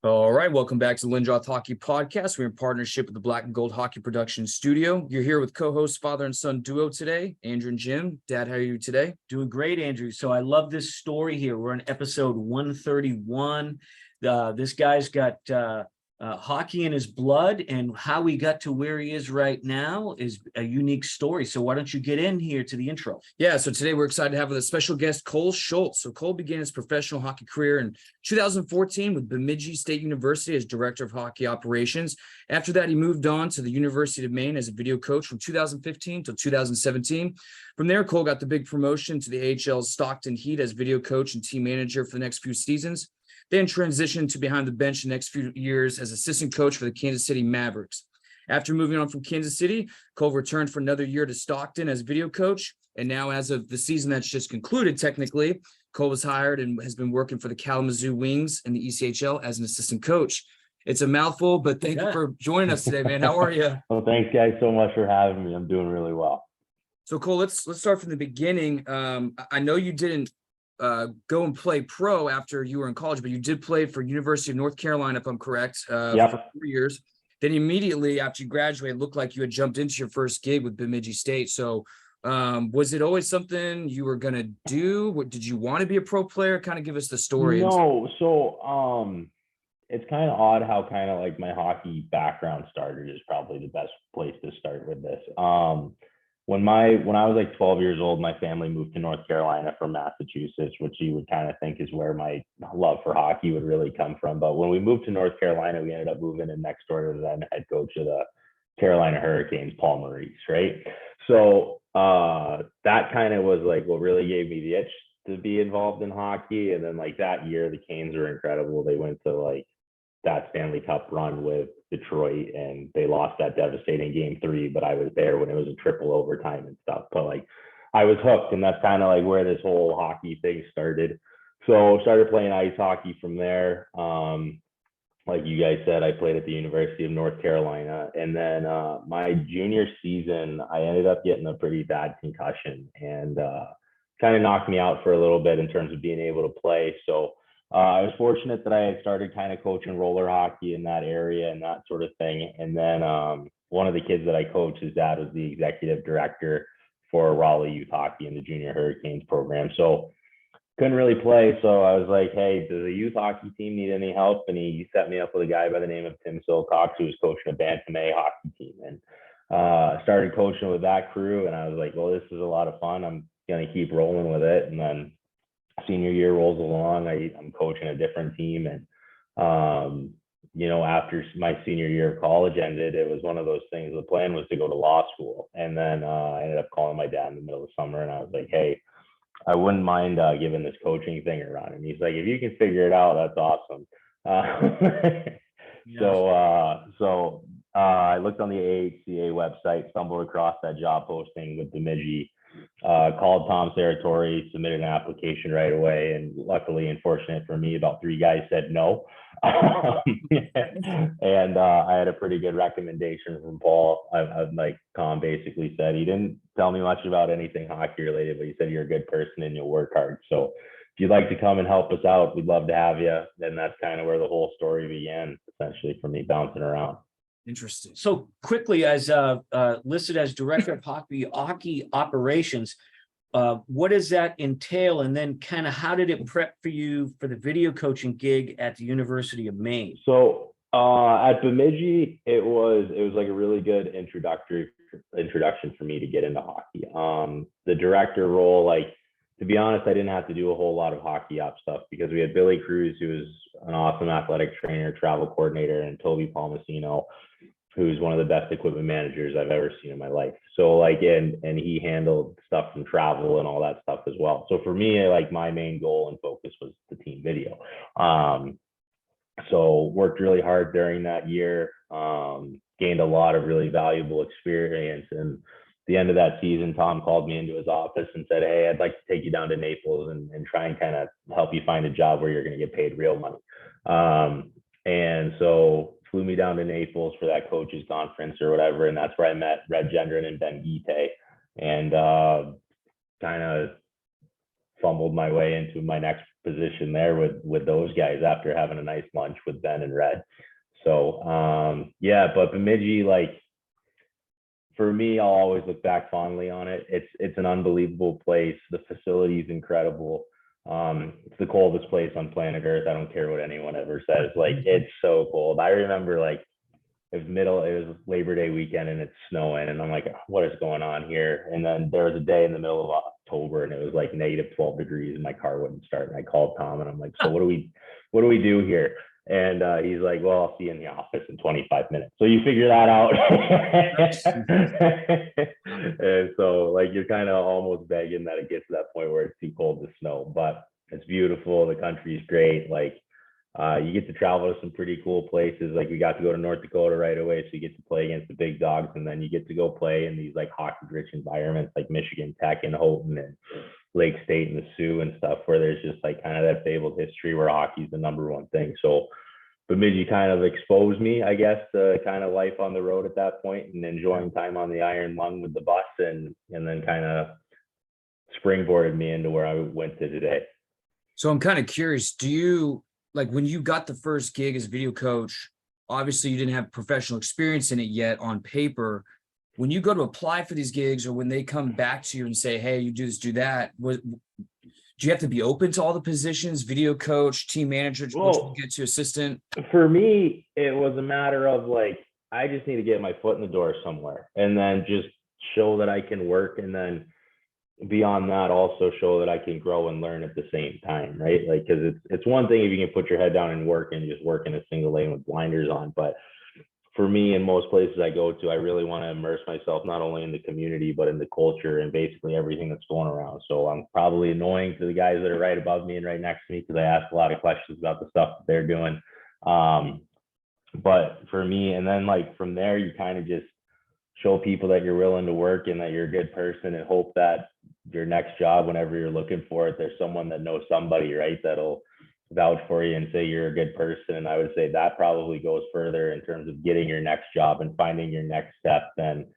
All right, welcome back to the Lindroth Hockey Podcast. We're in partnership with the Black and Gold Hockey Production Studio. You're here with co-host father and son duo today, Andrew and Jim. Dad, how are you today? Doing great, Andrew. So I love this story here. We're on episode 131. This guy's got hockey in his blood, and how he got to where he is right now is a unique story. So why don't you get in here to the intro? Yeah, so today we're excited to have with a special guest, Kohl Schultz. So Kohl began his professional hockey career in 2014 with Bemidji State University as director of hockey operations. After that, he moved on to the University of Maine as a video coach from 2015 to 2017. From there, Kohl got the big promotion to the ECHL's Stockton Heat as video coach and team manager for the next few seasons. Then transitioned to behind the bench the next few years as assistant coach for the Kansas City Mavericks. After moving on from Kansas City, Kohl returned for another year to Stockton as video coach. And now, as of the season that's just concluded, technically, Kohl was hired and has been working for the Kalamazoo Wings and the ECHL as an assistant coach. It's a mouthful, but thank you for joining us today, man. How are you? Well, thanks, guys, so much for having me. I'm doing really well. So, Kohl, let's start from the beginning. I know you didn't go and play pro after you were in college, but you did play for University of North Carolina, if I'm correct, for 4 years. Then immediately after you graduated, it looked like you had jumped into your first gig with Bemidji State. So was it always something you were going to do? Did you want to be a pro player? Kind of give us the story. No, so it's kind of odd how kind of like my hockey background started is probably the best place to start with this. When I was like 12 years old, my family moved to North Carolina from Massachusetts, which you would kind of think is where my love for hockey would really come from. But when we moved to North Carolina, we ended up moving in next door to the then head coach of the Carolina Hurricanes, Paul Maurice, right? So that kind of was like what really gave me the itch to be involved in hockey. And then like that year, the Canes were incredible. They went to like that Stanley Cup run with Detroit, and they lost that devastating game 3, but I was there when it was a triple overtime and stuff. But like I was hooked, and that's kind of like where this whole hockey thing started. So started playing ice hockey from there. Like you guys said, I played at the University of North Carolina, and then my junior season, I ended up getting a pretty bad concussion, and kind of knocked me out for a little bit in terms of being able to play. So I was fortunate that I had started kind of coaching roller hockey in that area and that sort of thing. And then one of the kids that I coached, his dad was the executive director for Raleigh Youth Hockey in the Junior Hurricanes program. So couldn't really play. So I was like, hey, does the youth hockey team need any help? And he set me up with a guy by the name of Tim Silcox, who was coaching a Bantam A hockey team. And started coaching with that crew. And I was like, well, this is a lot of fun. I'm going to keep rolling with it. And then senior year rolls along, I'm coaching a different team, and after my senior year of college ended, it was one of those things. The plan was to go to law school, and then I ended up calling my dad in the middle of summer, and I was like, hey, I wouldn't mind giving this coaching thing a run. And he's like, if you can figure it out, that's awesome. So I looked on the AHCA website, stumbled across that job posting with Bemidji, called Tom Serratori, submitted an application right away, and luckily and fortunate for me, about 3 guys said no. And I had a pretty good recommendation from Paul. Like Tom basically said, he didn't tell me much about anything hockey related, but he said you're a good person and you'll work hard. So if you'd like to come and help us out, we'd love to have you. Then that's kind of where the whole story began, essentially, for me bouncing around. Interesting. So quickly, as listed as director of hockey operations, what does that entail? And then kind of how did it prep for you for the video coaching gig at the University of Maine? So at Bemidji, it was like a really good introduction for me to get into hockey. The director role, like, to be honest, I didn't have to do a whole lot of hockey op stuff because we had Billy Cruz, who was an awesome athletic trainer, travel coordinator, and Toby Palmasino, who's one of the best equipment managers I've ever seen in my life. So like, and he handled stuff from travel and all that stuff as well. So for me, like, my main goal and focus was the team video. So worked really hard during that year, gained a lot of really valuable experience. And the end of that season, Tom called me into his office and said, hey, I'd like to take you down to Naples and try and kind of help you find a job where you're going to get paid real money. And so flew me down to Naples for that coaches conference or whatever. And that's where I met Red Gendron and Ben Guite, and kind of fumbled my way into my next position there with those guys after having a nice lunch with Ben and Red. So yeah, but Bemidji, like, for me, I'll always look back fondly on it. It's an unbelievable place. The facility is incredible. It's the coldest place on planet Earth. I don't care what anyone ever says. Like, it's so cold. I remember, like, it was Labor Day weekend and it's snowing, and I'm like, what is going on here? And then there was a day in the middle of October and it was like negative 12 degrees and my car wouldn't start. And I called Tom and I'm like, so what do we do here? And he's like, well, I'll see you in the office in 25 minutes. So you figure that out. And so, like, you're kind of almost begging that it gets to that point where it's too cold to snow, but it's beautiful. The country's great. Like, you get to travel to some pretty cool places. Like, we got to go to North Dakota right away. So you get to play against the big dogs, and then you get to go play in these like hockey rich environments like Michigan Tech and Houghton and Lake State and the Sioux and stuff, where there's just like kind of that fabled history where hockey's the number one thing. So Bemidji kind of exposed me, I guess, to kind of life on the road at that point and enjoying time on the Iron Lung with the bus, and then kind of springboarded me into where I went to today. So I'm kind of curious, do you, like, when you got the first gig as video coach, obviously you didn't have professional experience in it yet on paper. When you go to apply for these gigs, or when they come back to you and say, hey, you do this, do that, do you have to be open to all the positions, video coach, team manager, which we'll get to, assistant? For me, it was a matter of like, I just need to get my foot in the door somewhere and then just show that I can work. And then beyond that, also show that I can grow and learn at the same time, right? Like, because it's one thing if you can put your head down and work and just work in a single lane with blinders on. But for me, in most places I go to, I really want to immerse myself not only in the community, but in the culture and basically everything that's going around. So I'm probably annoying to the guys that are right above me and right next to me, because I ask a lot of questions about the stuff that they're doing. But for me, and then like from there, you kind of just show people that you're willing to work and that you're a good person, and hope that your next job, whenever you're looking for it, there's someone that knows somebody, right, that'll vouch for you and say you're a good person. And I would say that probably goes further in terms of getting your next job and finding your next step than,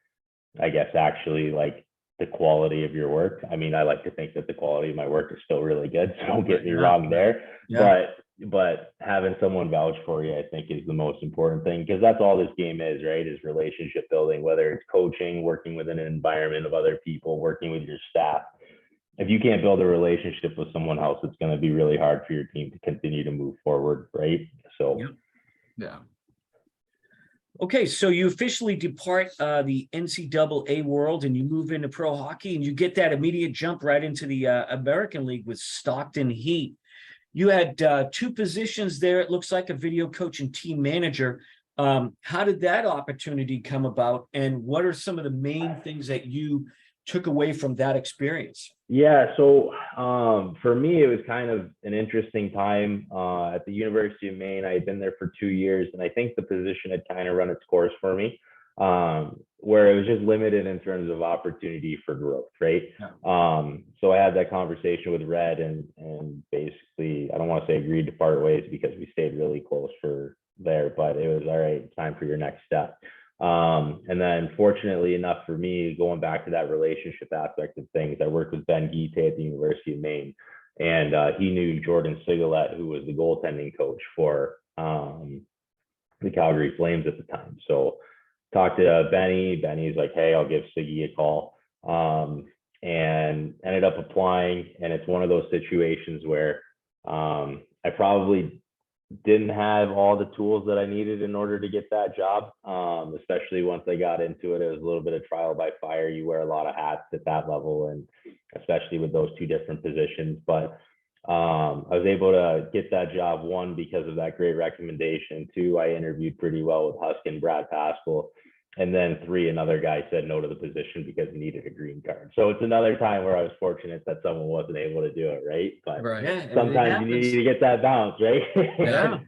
I guess, actually like the quality of your work. I mean, I like to think that the quality of my work is still really good, so don't get me wrong there. Yeah. But having someone vouch for you, I think, is the most important thing, because that's all this game is, right? Is relationship building, whether it's coaching, working within an environment of other people, working with your staff. If you can't build a relationship with someone else, it's going to be really hard for your team to continue to move forward, right? So, yeah. Okay, so you officially depart the NCAA world and you move into pro hockey, and you get that immediate jump right into the American League with Stockton Heat. You had two positions there. It looks like a video coach and team manager. How did that opportunity come about, and what are some of the main things that you took away from that experience? Yeah, so for me, it was kind of an interesting time at the University of Maine. I had been there for 2 years, and I think the position had kind of run its course for me, where it was just limited in terms of opportunity for growth, right? Yeah. So I had that conversation with Red, and basically, I don't want to say agreed to part ways, because we stayed really close for there, but it was all right, time for your next step. And then fortunately enough for me, going back to that relationship aspect of things, I worked with Ben Guite at the University of Maine, and he knew Jordan Sigalet, who was the goaltending coach for the Calgary Flames at the time. So talked to Benny's like, hey, I'll give Siggy a call, and ended up applying. And it's one of those situations where I probably didn't have all the tools that I needed in order to get that job. Especially once I got into it, it was a little bit of trial by fire. You wear a lot of hats at that level, and especially with those two different positions. But I was able to get that job, one, because of that great recommendation. Two, I interviewed pretty well with Husk and Brad Pascal. And then three, another guy said no to the position because he needed a green card. So it's another time where I was fortunate that someone wasn't able to do it, right? But sometimes you need to get that bounce, right? Yeah.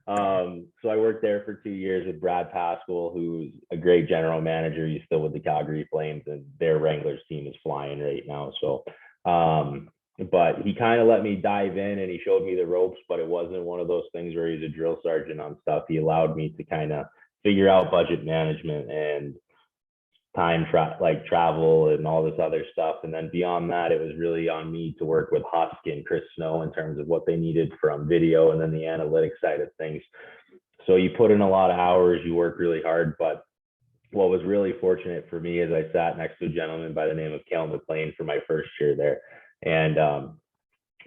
So I worked there for 2 years with Brad Pascal, who's a great general manager. He's still with the Calgary Flames, and their Wranglers team is flying right now. So, but he kind of let me dive in, and he showed me the ropes, but it wasn't one of those things where he's a drill sergeant on stuff. He allowed me to kind of figure out budget management and travel and all this other stuff. And then beyond that, it was really on me to work with Husky and Chris Snow in terms of what they needed from video and then the analytics side of things. So you put in a lot of hours, you work really hard. But what was really fortunate for me is I sat next to a gentleman by the name of Cal McLean for my first year there. And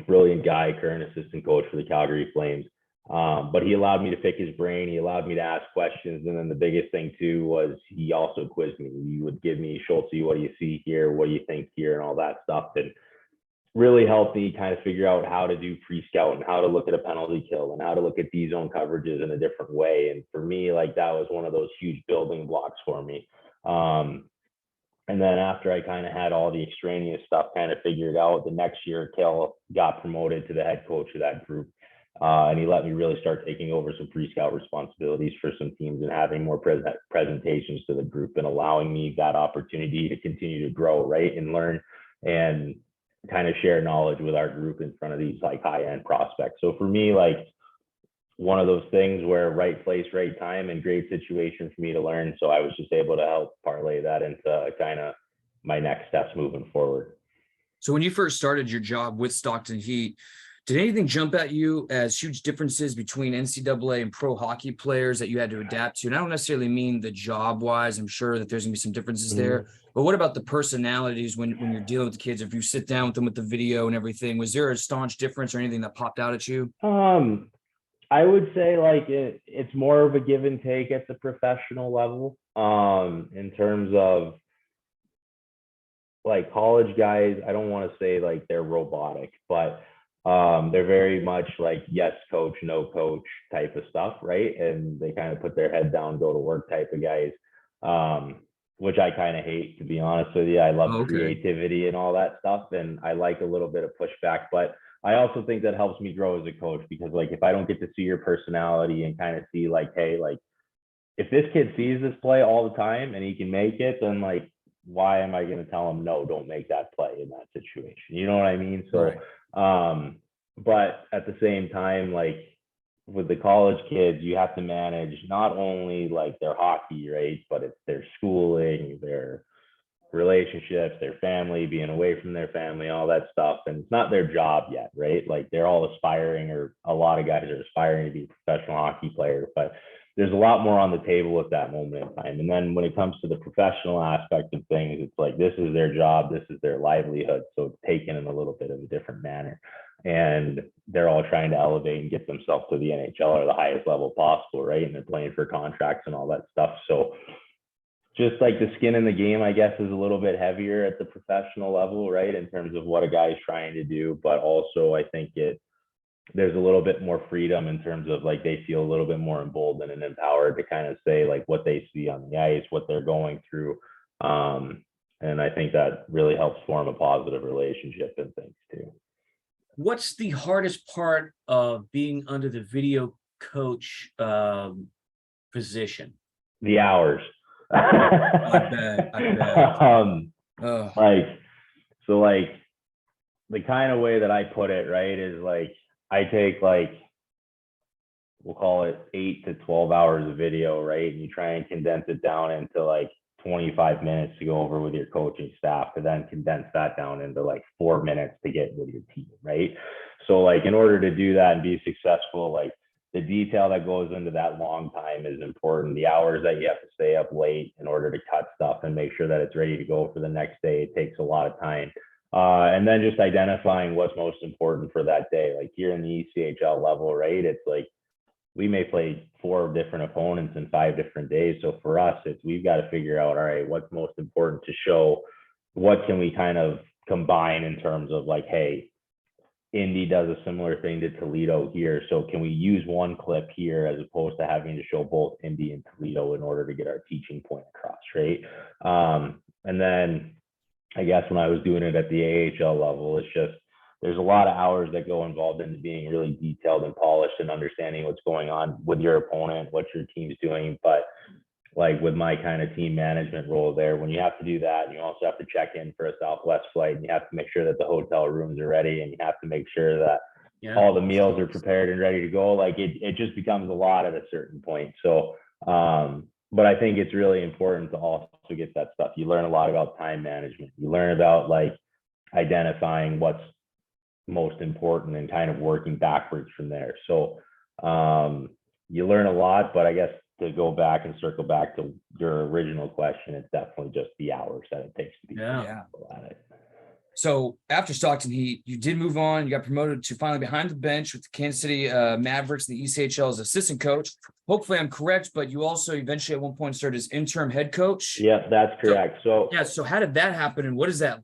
brilliant guy, current assistant coach for the Calgary Flames. But he allowed me to pick his brain. He allowed me to ask questions. And then the biggest thing too was he also quizzed me. He would give me, Schultz, what do you see here? What do you think here? And all that stuff. And really helped me kind of figure out how to do pre-scout and how to look at a penalty kill and how to look at D-zone coverages in a different way. And for me, like that was one of those huge building blocks for me. And then after I kind of had all the extraneous stuff kind of figured out, the next year, Kel got promoted to the head coach of that group. And he let me really start taking over some pre-scout responsibilities for some teams and having more presentations to the group and allowing me that opportunity to continue to grow, right, and learn and kind of share knowledge with our group in front of these like high-end prospects. So for me, like one of those things where right place, right time, and great situation for me to learn. So I was just able to help parlay that into kind of my next steps moving forward. So when you first started your job with Stockton Heat, did anything jump at you as huge differences between NCAA and pro hockey players that you had to adapt to? And I don't necessarily mean the job wise. I'm sure that there's gonna be some differences there, but what about the personalities when you're dealing with the kids? If you sit down with them with the video and everything, was there a staunch difference or anything that popped out at you? I would say like it's more of a give and take at the professional level. In terms of like college guys, I don't want to say like they're robotic, but they're very much like yes coach, no coach type of stuff, right? And they kind of put their head down, go to work type of guys, which I kind of hate, to be honest with you. I love creativity and all that stuff, and I like a little bit of pushback, but I also think that helps me grow as a coach, because like if I don't get to see your personality and kind of see like, hey, like if this kid sees this play all the time and he can make it, then like why am I going to tell him no, don't make that play in that situation? You know what I mean? So but at the same time, like with the college kids, you have to manage not only like their hockey, right, but it's their schooling, their relationships, their family, being away from their family, all that stuff. And it's not their job yet, right? Like they're all aspiring, or a lot of guys are aspiring to be a professional hockey player, but there's a lot more on the table at that moment in time. And then when it comes to the professional aspect of things, it's like this is their job, this is their livelihood, so it's taken in a little bit of a different manner. And they're all trying to elevate and get themselves to the ECHL or the highest level possible, right? And they're playing for contracts and all that stuff. So just like the skin in the game, I guess, is a little bit heavier at the professional level, right? In terms of what a guy is trying to do. But also I think there's a little bit more freedom in terms of like they feel a little bit more emboldened and empowered to kind of say like what they see on the ice, what they're going through. And I think that really helps form a positive relationship and things too. What's the hardest part of being under the video coach position? The hours. I bet. Like, so like the kind of way that I put it, right, is like I take like, we'll call it 8 to 12 hours of video, right? And you try and condense it down into like 25 minutes to go over with your coaching staff, to then condense that down into like 4 minutes to get with your team, right? So like in order to do that and be successful, like the detail that goes into that long time is important. The hours that you have to stay up late in order to cut stuff and make sure that it's ready to go for the next day, it takes a lot of time. And then just identifying what's most important for that day. Like here in the ECHL level, right? It's like we may play 4 different opponents in 5 different days. So for us, we've got to figure out, all right, what's most important to show? What can we kind of combine in terms of like, hey, Indy does a similar thing to Toledo here. So can we use one clip here as opposed to having to show both Indy and Toledo in order to get our teaching point across, right? And then I guess when I was doing it at the AHL level, it's just, there's a lot of hours that go involved into being really detailed and polished and understanding what's going on with your opponent, what your team's doing. But like with my kind of team management role there, when you have to do that, you also have to check in for a Southwest flight, and you have to make sure that the hotel rooms are ready, and you have to make sure that all the meals are prepared and ready to go. Like it just becomes a lot at a certain point. So but I think it's really important to also get that stuff. You learn a lot about time management. You learn about like identifying what's most important and kind of working backwards from there. So you learn a lot, but I guess to go back and circle back to your original question, it's definitely just the hours that it takes to be successful at it. So after Stockton Heat, you did move on. You got promoted to finally behind the bench with the Kansas City Mavericks, the ECHL as assistant coach. Hopefully I'm correct, but you also eventually at one point started as interim head coach. Yeah, that's correct. So how did that happen? And what is that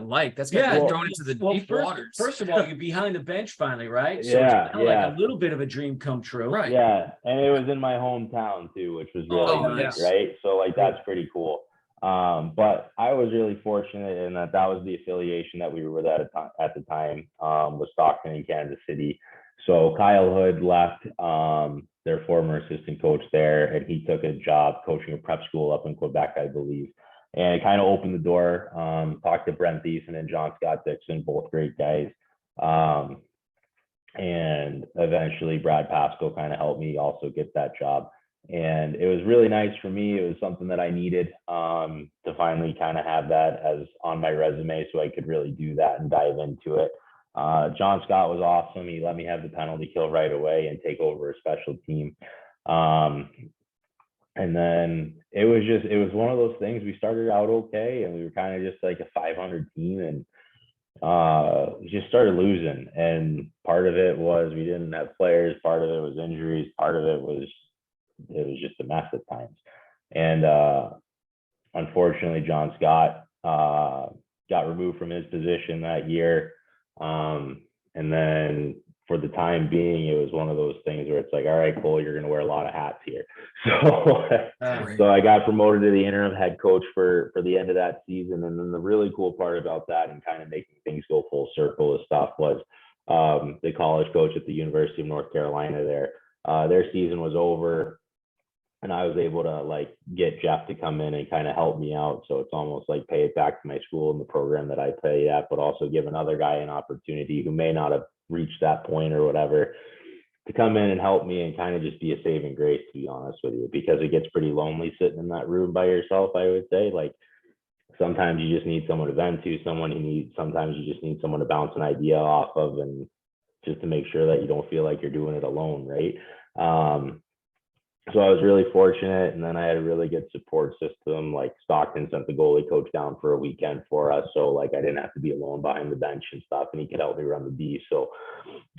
like? That's got Yeah, thrown into the deep waters. First of all, you're behind the bench finally, right? So Yeah, it's kind of like a little bit of a dream come true. Right. yeah, and it was in my hometown too, which was really neat, right? So like that's pretty cool. But I was really fortunate in that was the affiliation that we were with at the time, was Stockton in Kansas City. So Kyle Hood left, their former assistant coach there, and he took a job coaching a prep school up in Quebec, I believe. And it kind of opened the door. Talked to Brent Thiessen and John Scott Dixon, both great guys. And eventually Brad Pasco kind of helped me also get that job. And it was really nice for me. It was something that I needed to finally kind of have that as on my resume so I could really do that and dive into it. John Scott was awesome. He let me have the penalty kill right away and take over a special team. And then it was one of those things. We started out okay, and we were kind of just like a 500 team, and we just started losing. And part of it was we didn't have players. Part of it was injuries. Part of it was just a mess at times. And unfortunately, John Scott got removed from his position that year. And then for the time being, it was one of those things where it's like, all right, Cole, you're going to wear a lot of hats here. So I got promoted to the interim head coach for the end of that season. And then the really cool part about that and kind of making things go full circle of stuff was the college coach at the University of North Carolina there. Their season was over, and I was able to like get Jeff to come in and kind of help me out. So it's almost like pay it back to my school and the program that I play at, but also give another guy an opportunity who may not have reached that point or whatever to come in and help me and kind of just be a saving grace, to be honest with you, because it gets pretty lonely sitting in that room by yourself. I would say, like, sometimes you just need someone to vent to, sometimes you just need someone to bounce an idea off of, and just to make sure that you don't feel like you're doing it alone, right? So I was really fortunate, and then I had a really good support system. Like Stockton sent the goalie coach down for a weekend for us, so like I didn't have to be alone behind the bench and stuff, and he could help me run the D. So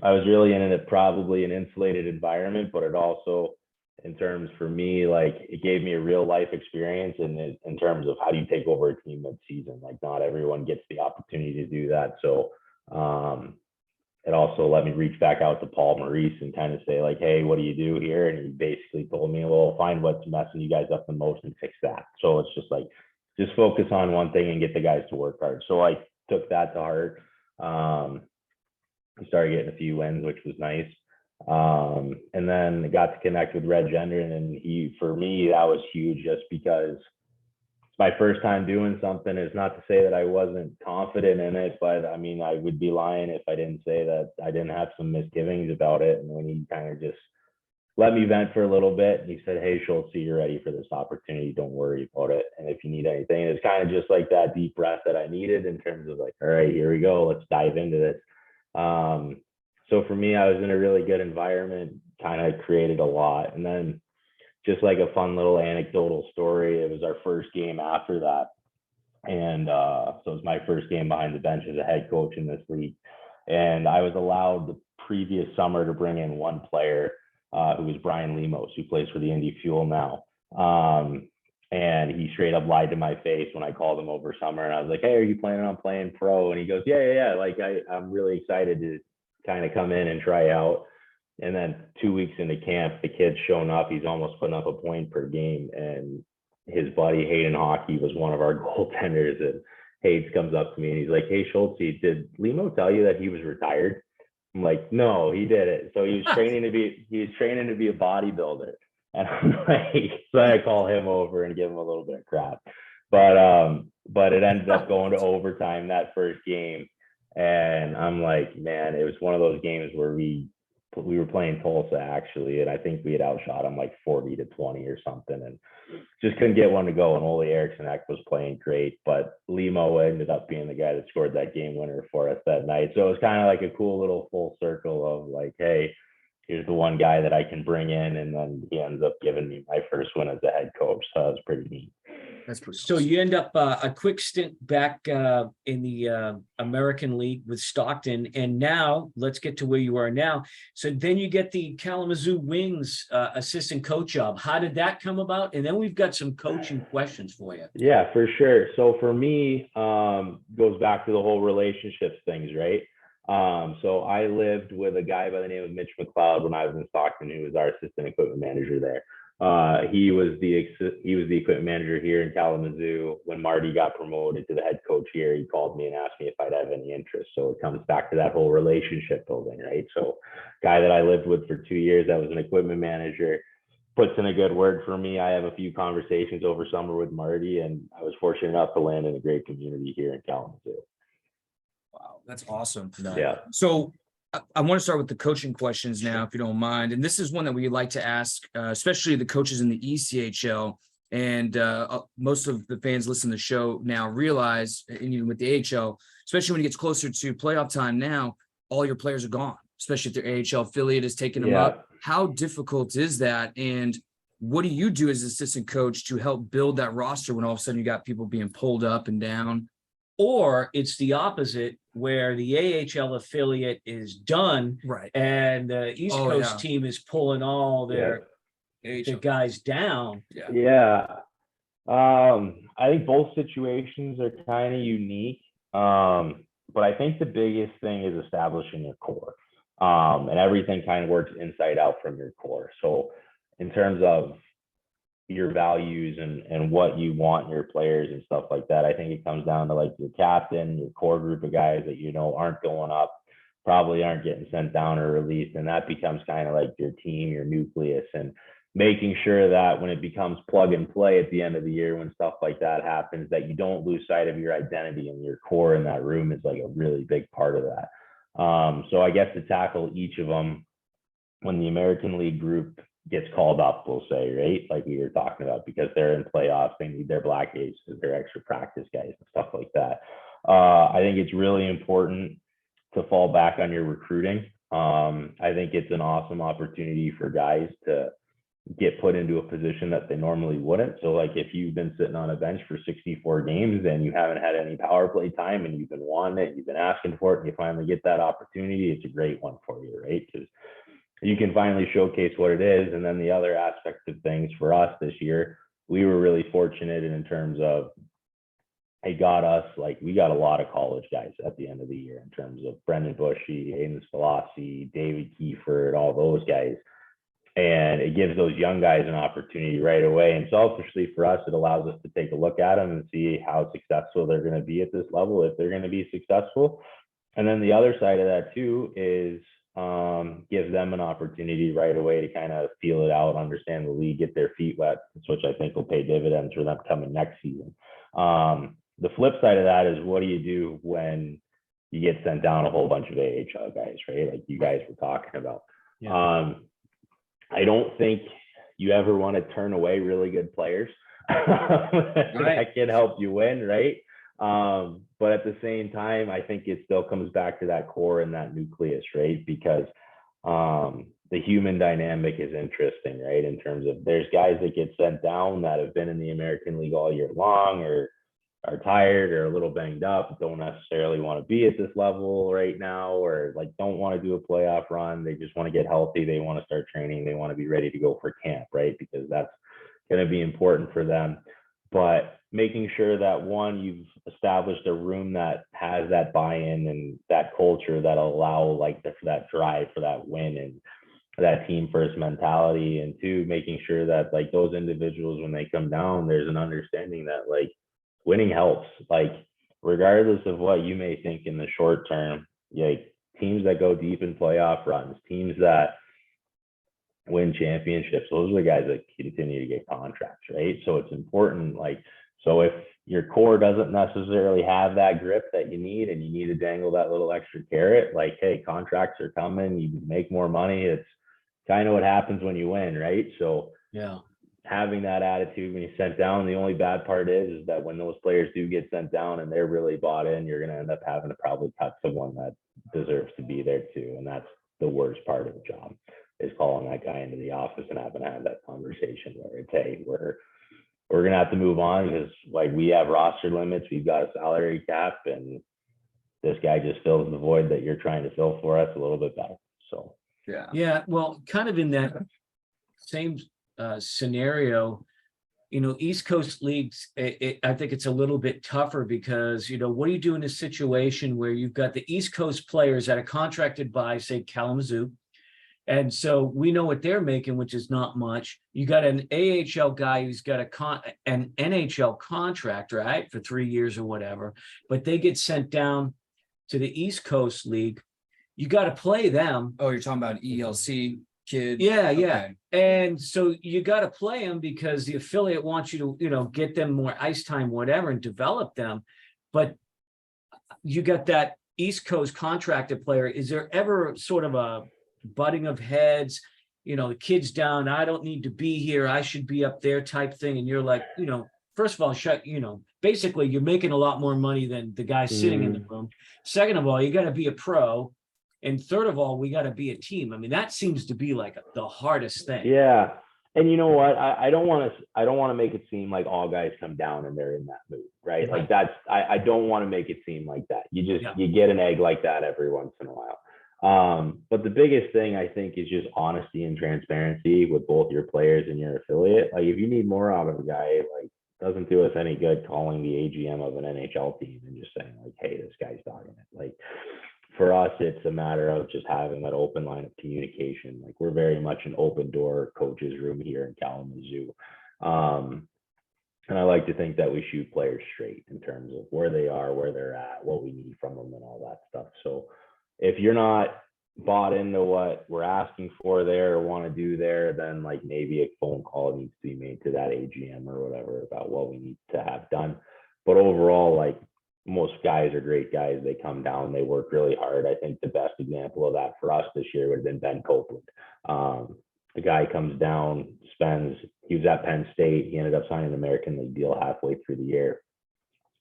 I was really in it, probably an insulated environment, but it also, in terms for me, like it gave me a real life experience in terms of how do you take over a team mid-season. Like not everyone gets the opportunity to do that. So it also let me reach back out to Paul Maurice and kind of say like, hey, what do you do here? And he basically told me, well, find what's messing you guys up the most and fix that. So it's just like, just focus on one thing and get the guys to work hard. So I took that to heart. We started getting a few wins, which was nice. And then I got to connect with Red Gendron, and for me, that was huge just because my first time doing something. Is not to say that I wasn't confident in it, but I mean, I would be lying if I didn't say that I didn't have some misgivings about it. And when he kind of just let me vent for a little bit, and he said, hey, Schultz, you're ready for this opportunity. Don't worry about it. And if you need anything, it's kind of just like that deep breath that I needed in terms of like, all right, here we go. Let's dive into this. So for me, I was in a really good environment, kind of created a lot. And then just like a fun little anecdotal story, it was our first game after that. And so it was my first game behind the bench as a head coach in this league. And I was allowed the previous summer to bring in one player who was Brian Lemos, who plays for the Indy Fuel now. And he straight up lied to my face when I called him over summer. And I was like, hey, are you planning on playing pro? And he goes, yeah. Like, I'm really excited to kind of come in and try out. And then 2 weeks into camp, the kid's shown up. He's almost putting up a point per game. And his buddy Hayden Hockey was one of our goaltenders. And Hayes comes up to me and he's like, hey, Schultz, did Lemo tell you that he was retired? I'm like, no, he did it. So he was training to be a bodybuilder. And I'm like, so I call him over and give him a little bit of crap. But it ended up going to overtime that first game. And I'm like, man, it was one of those games where we we were playing Tulsa actually, and I think we had outshot them like 40-20 or something, and just couldn't get one to go. And Ole Eriksson was playing great, but Limo ended up being the guy that scored that game winner for us that night. So it was kind of like a cool little full circle of like, hey, here's the one guy that I can bring in, and then he ends up giving me my first win as a head coach. So that was pretty neat. That's pretty So awesome. you end up a quick stint back in the American League with Stockton, and now let's get to where you are now. So then you get the Kalamazoo Wings assistant coach job. How did that come about? And then we've got some coaching questions for you. Yeah, for sure. So for me, goes back to the whole relationships things, right? So I lived with a guy by the name of Mitch McLeod when I was in Stockton, who was our assistant equipment manager there. He was the equipment manager here in Kalamazoo. When Marty got promoted to the head coach here, he called me and asked me if I'd have any interest. So it comes back to that whole relationship building, right? So guy that I lived with for 2 years, that was an equipment manager, puts in a good word for me. I have a few conversations over summer with Marty, and I was fortunate enough to land in a great community here in Kalamazoo. Wow, that's awesome. Yeah. So I want to start with the coaching questions now, if you don't mind. And this is one that we like to ask, especially the coaches in the ECHL. And most of the fans listening to the show now realize, and even with the AHL, especially when it gets closer to playoff time now, all your players are gone, especially if their AHL affiliate is taking them up. How difficult is that? And what do you do as assistant coach to help build that roster when all of a sudden you got people being pulled up and down? Or it's the opposite, where the AHL affiliate is done, Right. and the East Coast team is pulling all their guys down. I think both situations are kind of unique. But I think the biggest thing is establishing your core. And everything kind of works inside out from your core. So in terms of your values and what you want in your players and stuff like that, I think it comes down to like your captain, your core group of guys that you know aren't going up, probably aren't getting sent down or released, and that becomes kind of like your team, your nucleus, and making sure that when it becomes plug and play at the end of the year, when stuff like that happens, that you don't lose sight of your identity, and your core in that room is like a really big part of that. So I guess to tackle each of them, when the American League group gets called up, we'll say, right? Like we were talking about, because they're in playoffs, they need their black aces, their extra practice guys and stuff like that. I think it's really important to fall back on your recruiting. I think it's an awesome opportunity for guys to get put into a position that they normally wouldn't. So like if you've been sitting on a bench for 64 games and you haven't had any power play time and you've been wanting it, you've been asking for it, and you finally get that opportunity, it's a great one for you, right? Because you can finally showcase what it is. And then the other aspect of things for us this year, we were really fortunate in terms of it got us, like we got a lot of college guys at the end of the year in terms of Brendan Bushy, Aiden Scolasi, David Kiefer, and all those guys. And it gives those young guys an opportunity right away. And selfishly for us, it allows us to take a look at them and see how successful they're going to be at this level, if they're going to be successful. And then the other side of that too is give them an opportunity right away to kind of feel it out, understand the league, get their feet wet, which I think will pay dividends for them coming next season. The flip side of that is, what do you do when you get sent down a whole bunch of AHL guys, right? Like you guys were talking about. I don't think you ever want to turn away really good players that can help you win, right? But at the same time, I think it still comes back to that core and that nucleus, right? Because the human dynamic is interesting, right? In terms of there's guys that get sent down that have been in the American League all year long, or are tired or a little banged up, don't necessarily want to be at this level right now, or like don't want to do a playoff run. They just want to get healthy. They want to start training. They want to be ready to go for camp, right? Because that's going to be important for them. But making sure that, one, you've established a room that has that buy-in and that culture that'll allow like for that drive, for that win, and that team first mentality. And two, making sure that like those individuals, when they come down, there's an understanding that like winning helps. Like regardless of what you may think in the short term, like teams that go deep in playoff runs, teams that win championships, those are the guys that continue to get contracts, right? So it's important, like So if your core doesn't necessarily have that grip that you need and you need to dangle that little extra carrot, like, hey, contracts are coming, you make more money. It's kind of what happens when you win, right? So Yeah. having that attitude when you sent down, the only bad part is that when those players do get sent down and they're really bought in, you're going to end up having to probably cut someone that deserves to be there too. And that's the worst part of the job, is calling that guy into the office and having to have that conversation where it's, hey, we're going to have to move on because like we have roster limits, we've got a salary cap, and this guy just fills the void that you're trying to fill for us a little bit better. So Yeah, well, kind of in that same scenario, East Coast leagues, I think it's a little bit tougher because, what do you do in a situation where you've got the East Coast players that are contracted by, say, Kalamazoo? And so we know what they're making, which is not much. You got an AHL guy who's got an NHL contract, right, for 3 years or whatever, but they get sent down to the East Coast League. You got to play them. Oh, you're talking about ELC kid? Yeah. Okay. And so you got to play them because the affiliate wants you to, get them more ice time, whatever, and develop them. But you got that East Coast contracted player. Is there ever sort of a butting of heads? The kid's down, I don't need to be here, I should be up there type thing. And you're like, first of all, basically you're making a lot more money than the guy sitting in the room. Second of all, you got to be a pro. And third of all, we got to be a team. I mean, that seems to be like the hardest thing. Yeah. And you know what? I don't want to make it seem like all guys come down and they're in that mood, right? Like I don't want to make it seem like that. You get an egg like that every once in a while. But the biggest thing I think is just honesty and transparency with both your players and your affiliate. Like if you need more out of a guy, like doesn't do us any good calling the AGM of an NHL team and just saying like, hey, this guy's dogging it. Like for us, it's a matter of just having that open line of communication. Like we're very much an open door coaches room here in Kalamazoo. And I like to think that we shoot players straight in terms of where they are, where they're at, what we need from them and all that stuff. So if you're not bought into what we're asking for there or want to do there, then like maybe a phone call needs to be made to that AGM or whatever about what we need to have done. But overall, like most guys are great guys. They come down, they work really hard. I think the best example of that for us this year would have been Ben Copeland. The guy comes down, he was at Penn State. He ended up signing an American League deal halfway through the year.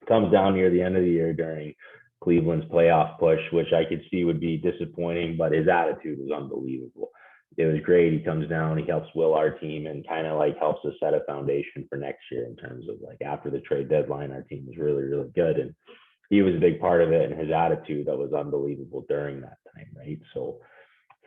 Comes down near the end of the year during Cleveland's playoff push, which I could see would be disappointing, but his attitude was unbelievable. It was great. He comes down, he helps will our team and kind of like helps us set a foundation for next year in terms of like after the trade deadline, our team was really, really good. And he was a big part of it, and his attitude that was unbelievable during that time, right? So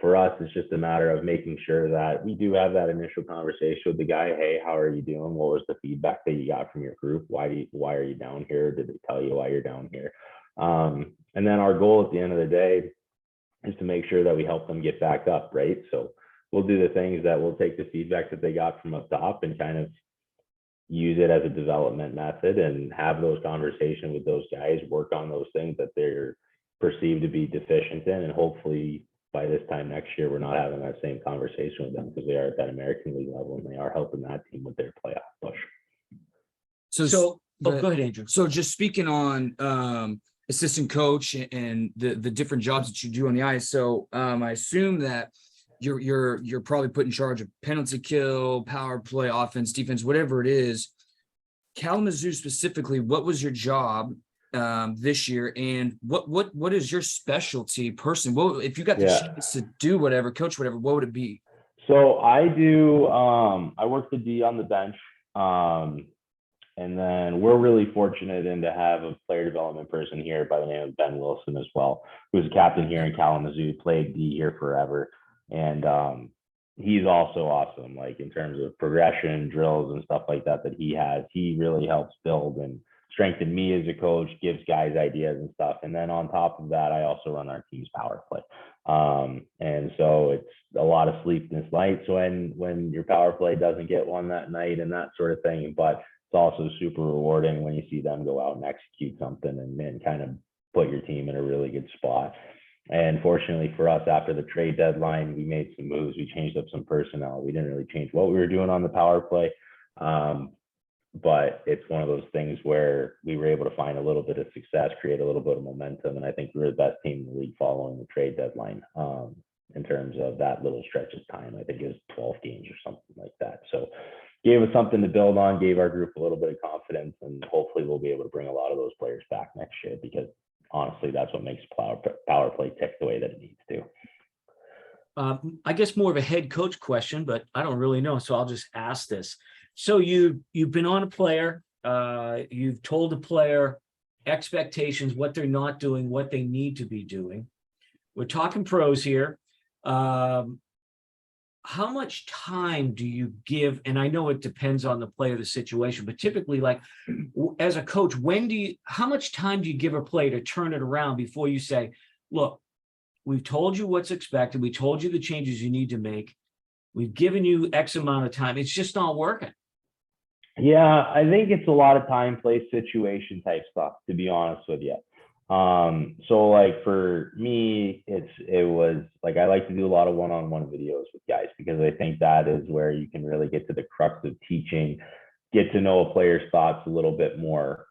for us, it's just a matter of making sure that we do have that initial conversation with the guy. Hey, how are you doing? What was the feedback that you got from your group? Why are you down here? Did they tell you why you're down here? And then our goal at the end of the day is to make sure that we help them get back up, right? So we'll do the things that we'll take the feedback that they got from up top and kind of use it as a development method and have those conversations with those guys, work on those things that they're perceived to be deficient in. And hopefully by this time next year, we're not having that same conversation with them because they are at that American League level and they are helping that team with their playoff push. So go ahead, Andrew. So just speaking on assistant coach and the different jobs that you do on the ice. So I assume that you're probably put in charge of penalty kill, power play, offense, defense, whatever it is. Kalamazoo specifically, what was your job this year, and what is your specialty person? Well, if you got the chance to do whatever, coach whatever, what would it be? So I work the D on the bench. And then we're really fortunate to have a player development person here by the name of Ben Wilson as well, who's a captain here in Kalamazoo, played D here forever. And he's also awesome, like in terms of progression, drills and stuff like that he has. He really helps build and strengthen me as a coach, gives guys ideas and stuff. And then on top of that, I also run our team's power play. And so it's a lot of sleepless nights when your power play doesn't get one that night and that sort of thing. But it's also super rewarding when you see them go out and execute something and kind of put your team in a really good spot. And fortunately for us, after the trade deadline, we made some moves. We changed up some personnel. We didn't really change what we were doing on the power play. but it's one of those things where we were able to find a little bit of success, create a little bit of momentum, and I think we were the best team in the league following the trade deadline. In terms of that little stretch of time, I think it was 12 games or something like that. So gave us something to build on, gave our group a little bit of confidence, and hopefully we'll be able to bring a lot of those players back next year, because honestly, that's what makes power play tick the way that it needs to. I guess more of a head coach question, but I don't really know, so I'll just ask this. So you've been on a player, you've told the player expectations, what they're not doing, what they need to be doing. We're talking pros here. How much time do you give? And I know it depends on the player, the situation, but typically, like as a coach, how much time do you give a player to turn it around before you say, look, we've told you what's expected. We told you the changes you need to make. We've given you X amount of time. It's just not working. Yeah, I think it's a lot of time, place, situation type stuff, to be honest with you. So like for me, it was like, I like to do a lot of one-on-one videos with guys, because I think that is where you can really get to the crux of teaching, get to know a player's thoughts a little bit more,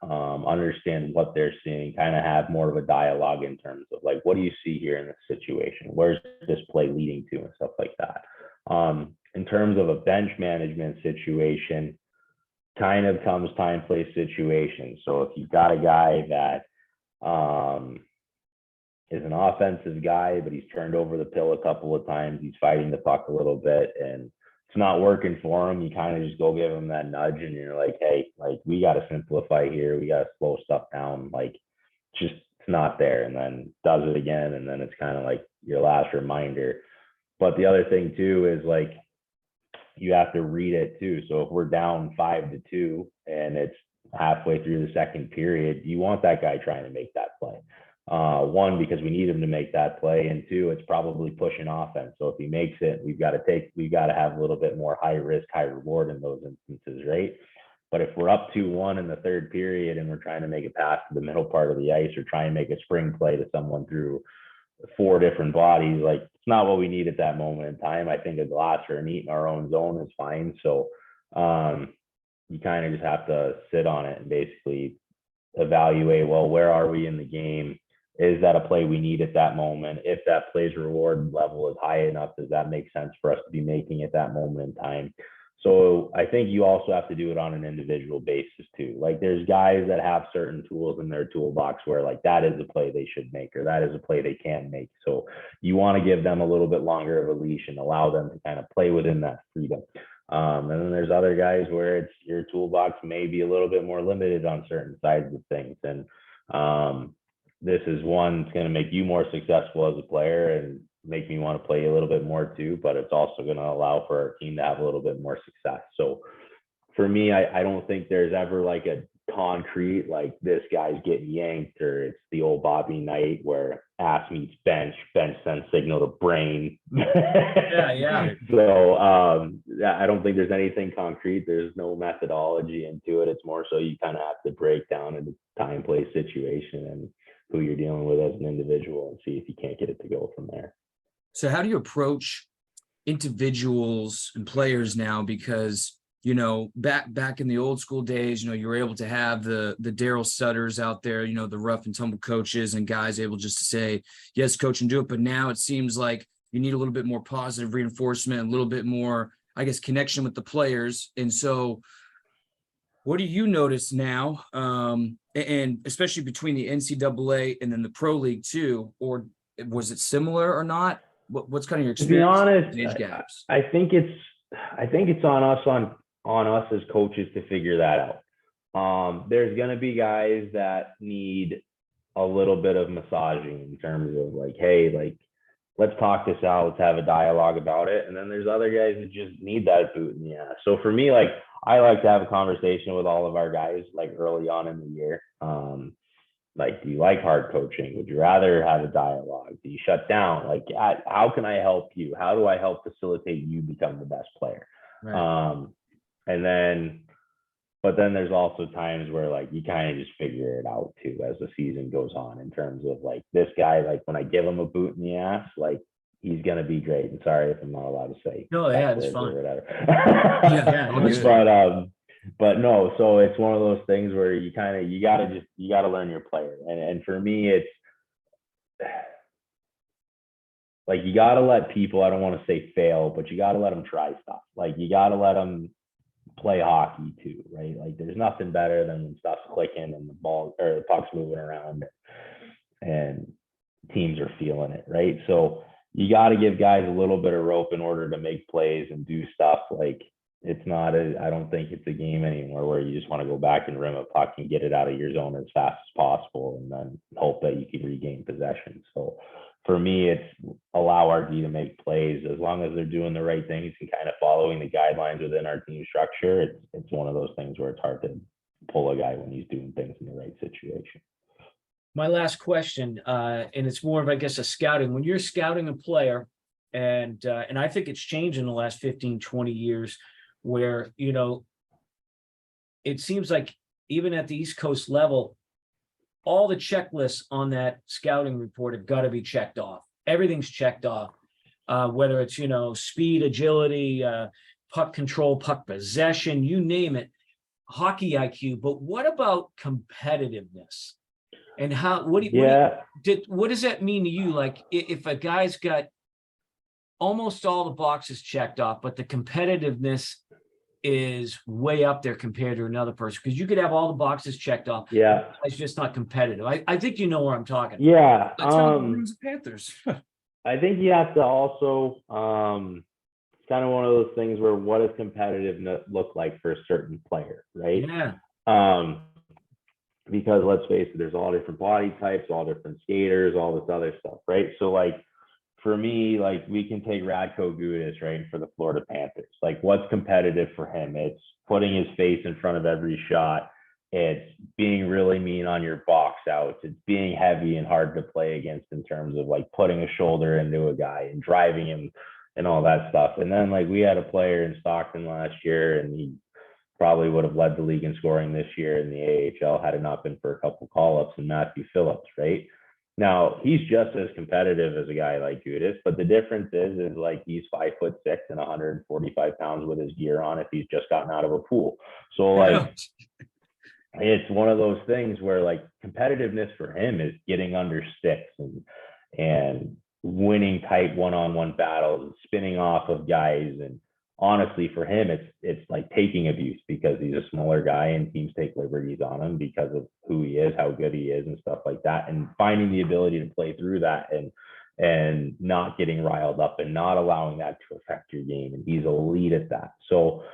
understand what they're seeing, kind of have more of a dialogue in terms of like, what do you see here in this situation? Where's this play leading to, and stuff like that. In terms of a bench management situation, kind of comes time, place, situation. So if you've got a guy that is an offensive guy, but he's turned over the pill a couple of times, he's fighting the puck a little bit, and it's not working for him, you kind of just go give him that nudge, and you're like, hey, like, we got to simplify here, we got to slow stuff down, like, just it's not there. And then does it again, and then it's kind of like your last reminder. But the other thing too is like, you have to read it too. So if we're down 5-2 and it's halfway through the second period, you want that guy trying to make that play. One, because we need him to make that play, and two, it's probably pushing offense. So if he makes it, we've got to have a little bit more high risk, high reward in those instances, right? But if we're up 2-1 in the third period and we're trying to make a pass to the middle part of the ice, or try and make a spring play to someone through 4 different bodies, like, it's not what we need at that moment in time. I think a glass or a meat in our own zone is fine. So you kind of just have to sit on it and basically evaluate, well, where are we in the game? Is that a play we need at that moment? If that play's reward level is high enough, does that make sense for us to be making at that moment in time? So I think you also have to do it on an individual basis too. Like, there's guys that have certain tools in their toolbox where like, that is a play they should make, or that is a play they can make. So you want to give them a little bit longer of a leash and allow them to kind of play within that freedom. And then there's other guys where it's your toolbox may be a little bit more limited on certain sides of things. And this is one that's going to make you more successful as a player and make me want to play a little bit more too, but it's also going to allow for our team to have a little bit more success. So for me, I don't think there's ever like a concrete, like, this guy's getting yanked, or it's the old Bobby Knight where ass meets bench sends signal to brain. Yeah. So I don't think there's anything concrete. There's no methodology into it. It's more so you kind of have to break down into time, place, situation, and who you're dealing with as an individual, and see if you can't get it to go from there. So how do you approach individuals and players now? Because, you know, back in the old school days, you know, you were able to have the Daryl Sutters out there, you know, the rough and tumble coaches and guys able just to say, yes, coach, and do it. But now it seems like you need a little bit more positive reinforcement, a little bit more, I guess, connection with the players. And so what do you notice now? And especially between the NCAA and then the Pro League too, or was it similar or not? What's kind of your experience? To be honest, age gaps? I think it's on us as coaches to figure that out. There's going to be guys that need a little bit of massaging in terms of like, hey, like, let's talk this out, let's have a dialogue about it. And then there's other guys that just need that boot in the ass. So for me, like, I like to have a conversation with all of our guys like early on in the year. Like, do you like hard coaching? Would you rather have a dialogue? Do you shut down? Like, how can I help you? How do I help facilitate you become the best player? Right. But then there's also times where like you kind of just figure it out too as the season goes on, in terms of like, this guy, like, when I give him a boot in the ass, like, he's gonna be great. And sorry if I'm not allowed to say. No, yeah, it's fine. Or whatever. Yeah, But But no, so it's one of those things where you gotta learn your player. And for me, it's like you gotta let people, I don't want to say fail, but you gotta let them try stuff. Like you gotta let them play hockey too, right? Like there's nothing better than when stuff's clicking and the ball or the puck's moving around and teams are feeling it, right? So you got to give guys a little bit of rope in order to make plays and do stuff. Like it's not I don't think it's a game anymore where you just want to go back and rim a puck and get it out of your zone as fast as possible and then hope that you can regain possession. So for me, it's allow our D to make plays as long as they're doing the right things and kind of following the guidelines within our team structure. It's one of those things where it's hard to pull a guy when he's doing things in the right situation. My last question, and it's more of, I guess, a scouting. When you're scouting a player, and I think it's changed in the last 15, 20 years, where, you know, it seems like even at the East Coast level, all the checklists on that scouting report have got to be checked off. Everything's checked off, whether it's, you know, speed, agility, puck control, puck possession, you name it, hockey IQ. But what about competitiveness? And how, what does that mean to you? Like if a guy's got almost all the boxes checked off, but the competitiveness is way up there compared to another person, because you could have all the boxes checked off. Yeah. It's just not competitive. I think you know where I'm talking. Yeah. That's how the Bruins and Panthers. I think you have to also, it's kind of one of those things where what does competitiveness look like for a certain player, right? Yeah. Because let's face it, there's all different body types, all different skaters, all this other stuff, right? So like for me, like we can take Radko Gudas, right, for the Florida Panthers. Like what's competitive for him? It's putting his face in front of every shot. It's being really mean on your box outs. It's being heavy and hard to play against in terms of like putting a shoulder into a guy and driving him and all that stuff. And then like we had a player in Stockton last year and he probably would have led the league in scoring this year in the AHL had it not been for a couple call-ups and Matthew Phillips, right? Now he's just as competitive as a guy like Gudas, but the difference is like he's 5'6" and 145 pounds with his gear on if he's just gotten out of a pool. So like it's one of those things where like competitiveness for him is getting under sticks and winning tight one-on-one battles and spinning off of guys. And honestly, for him, it's like taking abuse because he's a smaller guy and teams take liberties on him because of who he is, how good he is, and stuff like that. And finding the ability to play through that and not getting riled up and not allowing that to affect your game. And he's elite at that. So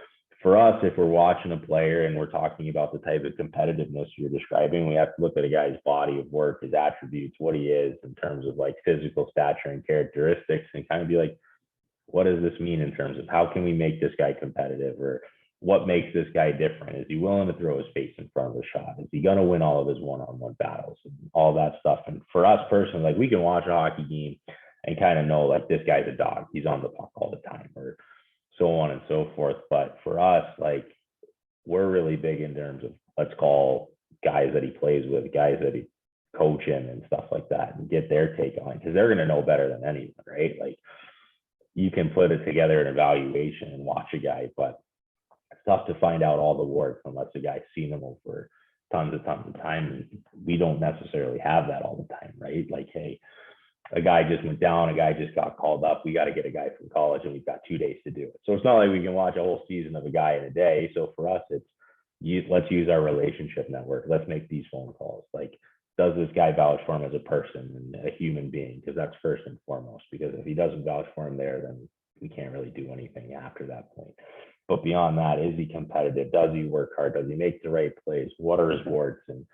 for us, if we're watching a player and we're talking about the type of competitiveness you're describing, we have to look at a guy's body of work, his attributes, what he is in terms of like physical stature and characteristics, and kind of be like, what does this mean in terms of how can we make this guy competitive, or what makes this guy different? Is he willing to throw his face in front of the shot? Is he going to win all of his one-on-one battles and all that stuff? And for us personally, like we can watch a hockey game and kind of know like this guy's a dog. He's on the puck all the time, or so on and so forth. But for us, like we're really big in terms of let's call guys that he plays with, guys that he coach him and stuff like that, and get their take on it, because they're going to know better than anyone, right? Like you can put it together an evaluation and watch a guy, but it's tough to find out all the warts unless a guy's seen them over tons of time. And we don't necessarily have that all the time, right? Like, hey, a guy just went down, a guy just got called up. We got to get a guy from college and we've got 2 days to do it. So it's not like we can watch a whole season of a guy in a day. So for us, let's use our relationship network. Let's make these phone calls. Like, does this guy vouch for him as a person and a human being? Because that's first and foremost, because if he doesn't vouch for him there, then we can't really do anything after that point. But beyond that, is he competitive? Does he work hard? Does he make the right plays? What are his warts? And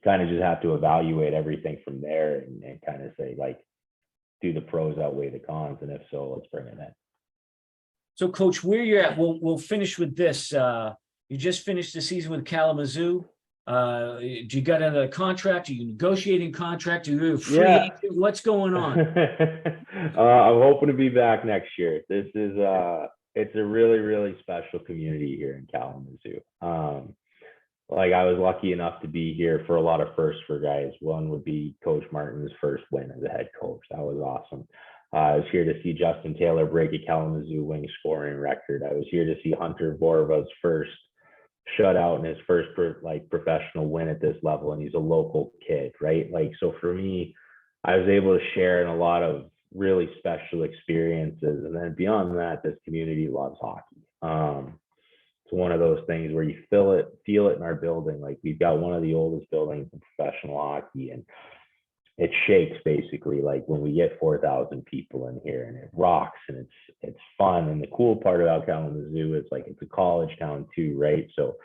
kind of just have to evaluate everything from there and kind of say, like, do the pros outweigh the cons? And if so, let's bring it in. So, Coach, where you're at, we'll finish with this. You just finished the season with Kalamazoo. Do you got another contract? Are you negotiating contract? Are you a free agent? What's going on? I'm hoping to be back next year. This is it's a really, really special community here in Kalamazoo. Like I was lucky enough to be here for a lot of firsts for guys. One would be Coach Martin's first win as a head coach. That was awesome. I was here to see Justin Taylor break a Kalamazoo Wings scoring record. I was here to see Hunter Borva's first shutout in his first professional win at this level, and he's a local kid, right? Like, so for me, I was able to share in a lot of really special experiences, and then beyond that, this community loves hockey. It's one of those things where you feel it in our building. Like, we've got one of the oldest buildings in professional hockey, and it shakes basically like when we get 4,000 people in here, and it rocks, and it's fun. And the cool part about Kalamazoo is like it's a college town too, right? So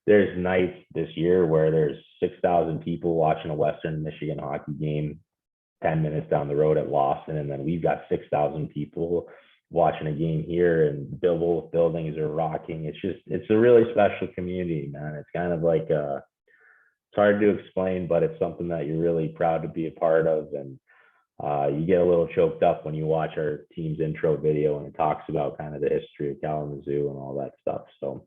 there's nights this year where there's 6,000 people watching a Western Michigan hockey game 10 minutes down the road at Lawson, and then we've got 6,000 people watching a game here, and both buildings are rocking. It's a really special community, man. It's kind of like it's hard to explain, but it's something that you're really proud to be a part of. And you get a little choked up when you watch our team's intro video, and it talks about kind of the history of Kalamazoo and all that stuff. So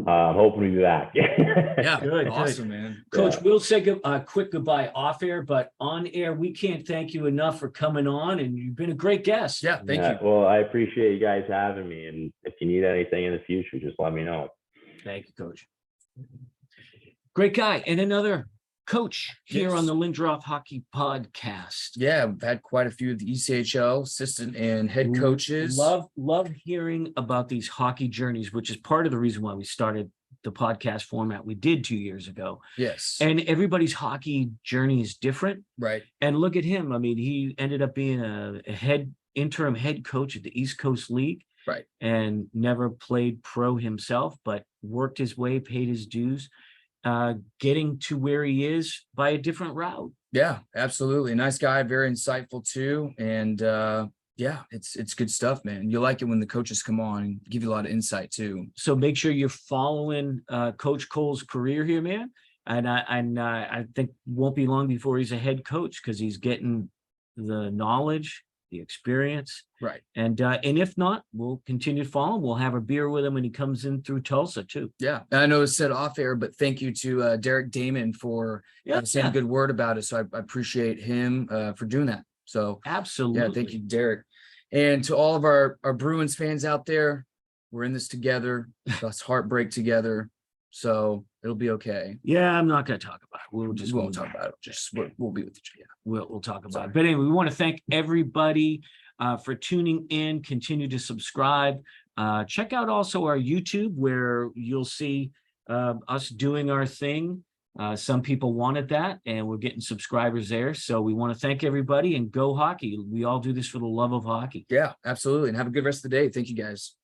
I'm hoping to be back. Yeah, Good, awesome, man. Coach, Yeah. we'll say a quick goodbye off air, but on air, we can't thank you enough for coming on, and you've been a great guest. Yeah, thank you. Well, I appreciate you guys having me, and if you need anything in the future, just let me know. Thank you, Coach. Great guy. And another coach here Yes. on the Lindroth Hockey Podcast. Yeah, I've had quite a few of the ECHL assistant and head coaches. Love hearing about these hockey journeys, which is part of the reason why we started the podcast format we did 2 years ago. Yes. And everybody's hockey journey is different. Right. And look at him. I mean, he ended up being a interim head coach at the East Coast League. Right. And never played pro himself, but worked his way, paid his dues, getting to where he is by a different route. Yeah, absolutely. Nice guy, very insightful too. And yeah, it's good stuff, man. You like it when the coaches come on and give you a lot of insight too. So make sure you're following Coach Kohl's career here, man. And I think won't be long before he's a head coach, because he's getting the knowledge, the experience. Right. And if not, we'll continue to follow him. We'll have a beer with him when he comes in through Tulsa too. Yeah. And I know it's said off air, but thank you to Derek Damon for saying a good word about it. So I appreciate him for doing that. So Absolutely. yeah, thank you, Derek. And to all of our Bruins fans out there, we're in this together. That's heartbreak together. So it'll be okay. Yeah, I'm not going to talk about it. We won't talk about it. Just we'll be with you. Yeah. We'll talk about it. But anyway, we want to thank everybody for tuning in. Continue to subscribe. Check out also our YouTube, where you'll see us doing our thing. Some people wanted that, and we're getting subscribers there. So we want to thank everybody, and go hockey. We all do this for the love of hockey. Yeah, absolutely. And have a good rest of the day. Thank you, guys.